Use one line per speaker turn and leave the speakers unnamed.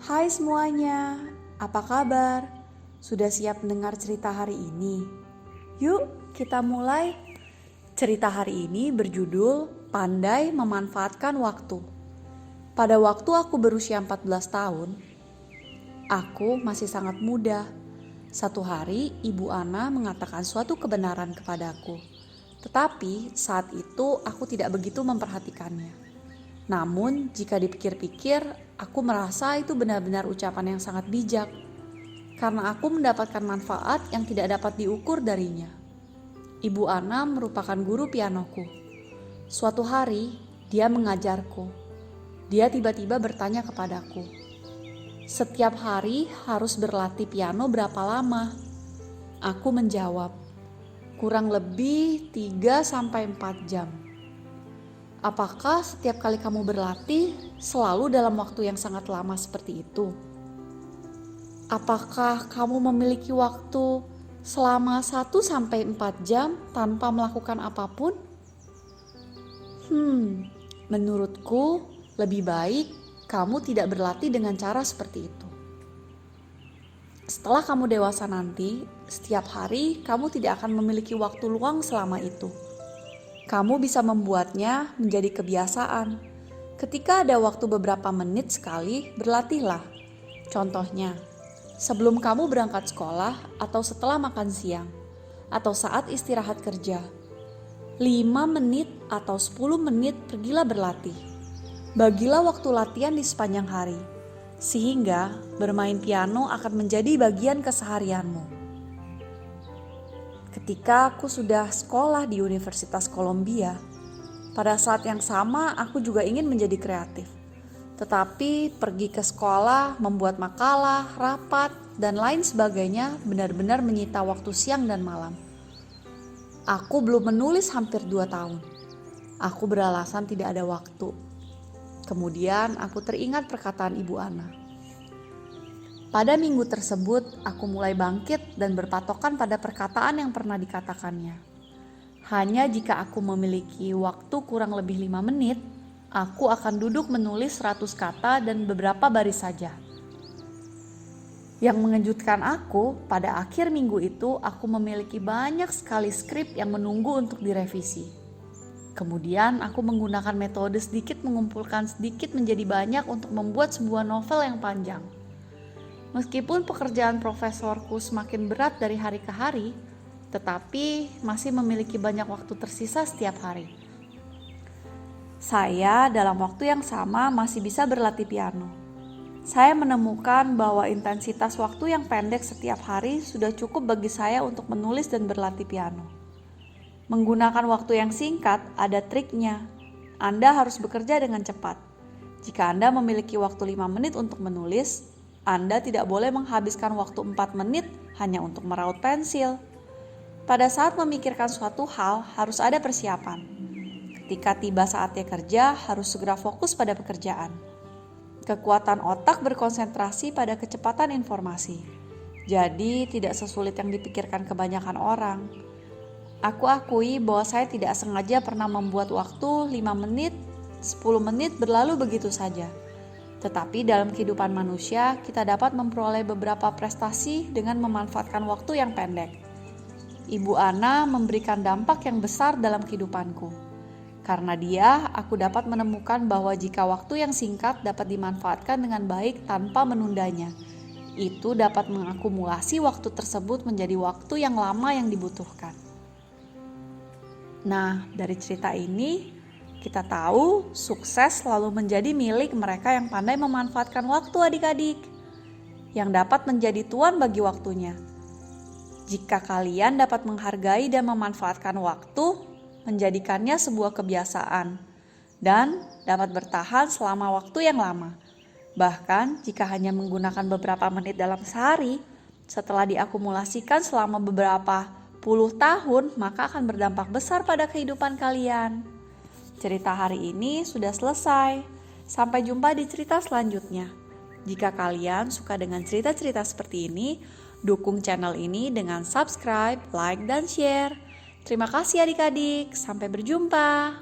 Hai semuanya, apa kabar? Sudah siap mendengar cerita hari ini? Yuk kita mulai. Cerita hari ini berjudul Pandai Memanfaatkan Waktu. Pada waktu aku berusia 14 tahun, aku masih sangat muda. Satu hari Ibu Ana mengatakan suatu kebenaran kepadaku. Tetapi saat itu aku tidak begitu memperhatikannya. Namun jika dipikir-pikir, aku merasa itu benar-benar ucapan yang sangat bijak. Karena aku mendapatkan manfaat yang tidak dapat diukur darinya. Ibu Ana merupakan guru pianoku. Suatu hari, dia mengajarku. Dia tiba-tiba bertanya kepadaku, "Setiap hari harus berlatih piano berapa lama?" Aku menjawab, "Kurang lebih 3-4 jam." "Apakah setiap kali kamu berlatih selalu dalam waktu yang sangat lama seperti itu? Apakah kamu memiliki waktu selama 1-4 jam tanpa melakukan apapun?" Menurutku lebih baik kamu tidak berlatih dengan cara seperti itu. Setelah kamu dewasa nanti, setiap hari kamu tidak akan memiliki waktu luang selama itu. Kamu bisa membuatnya menjadi kebiasaan. Ketika ada waktu beberapa menit sekali, berlatihlah. Contohnya, sebelum kamu berangkat sekolah atau setelah makan siang, atau saat istirahat kerja. 5 menit atau 10 menit pergilah berlatih. Bagilah waktu latihan di sepanjang hari, sehingga bermain piano akan menjadi bagian keseharianmu. Ketika aku sudah sekolah di Universitas Columbia, pada saat yang sama aku juga ingin menjadi kreatif. Tetapi pergi ke sekolah, membuat makalah, rapat, dan lain sebagainya benar-benar menyita waktu siang dan malam. Aku belum menulis hampir 2 tahun. Aku beralasan tidak ada waktu. Kemudian aku teringat perkataan Ibu Ana. Pada minggu tersebut, aku mulai bangkit dan berpatokan pada perkataan yang pernah dikatakannya. Hanya jika aku memiliki waktu kurang lebih 5 menit, aku akan duduk menulis 100 kata dan beberapa baris saja. Yang mengejutkan aku, pada akhir minggu itu aku memiliki banyak sekali skrip yang menunggu untuk direvisi. Kemudian aku menggunakan metode sedikit mengumpulkan sedikit menjadi banyak untuk membuat sebuah novel yang panjang. Meskipun pekerjaan profesorku semakin berat dari hari ke hari, tetapi masih memiliki banyak waktu tersisa setiap hari. Saya dalam waktu yang sama masih bisa berlatih piano. Saya menemukan bahwa intensitas waktu yang pendek setiap hari sudah cukup bagi saya untuk menulis dan berlatih piano. Menggunakan waktu yang singkat ada triknya. Anda harus bekerja dengan cepat. Jika Anda memiliki waktu 5 menit untuk menulis, Anda tidak boleh menghabiskan waktu 4 menit hanya untuk meraut pensil. Pada saat memikirkan suatu hal, harus ada persiapan. Ketika tiba saatnya kerja, harus segera fokus pada pekerjaan. Kekuatan otak berkonsentrasi pada kecepatan informasi. Jadi, tidak sesulit yang dipikirkan kebanyakan orang. Aku akui bahwa saya tidak sengaja pernah membuat waktu 5 menit, 10 menit berlalu begitu saja. Tetapi dalam kehidupan manusia, kita dapat memperoleh beberapa prestasi dengan memanfaatkan waktu yang pendek. Ibu Ana memberikan dampak yang besar dalam kehidupanku. Karena dia, aku dapat menemukan bahwa jika waktu yang singkat dapat dimanfaatkan dengan baik tanpa menundanya, itu dapat mengakumulasi waktu tersebut menjadi waktu yang lama yang dibutuhkan. Nah, dari cerita ini, kita tahu sukses selalu menjadi milik mereka yang pandai memanfaatkan waktu adik-adik, yang dapat menjadi tuan bagi waktunya. Jika kalian dapat menghargai dan memanfaatkan waktu, menjadikannya sebuah kebiasaan, dan dapat bertahan selama waktu yang lama. Bahkan jika hanya menggunakan beberapa menit dalam sehari, setelah diakumulasikan selama beberapa puluh tahun, maka akan berdampak besar pada kehidupan kalian. Cerita hari ini sudah selesai. Sampai jumpa di cerita selanjutnya. Jika kalian suka dengan cerita-cerita seperti ini, dukung channel ini dengan subscribe, like, dan share. Terima kasih adik-adik. Sampai berjumpa.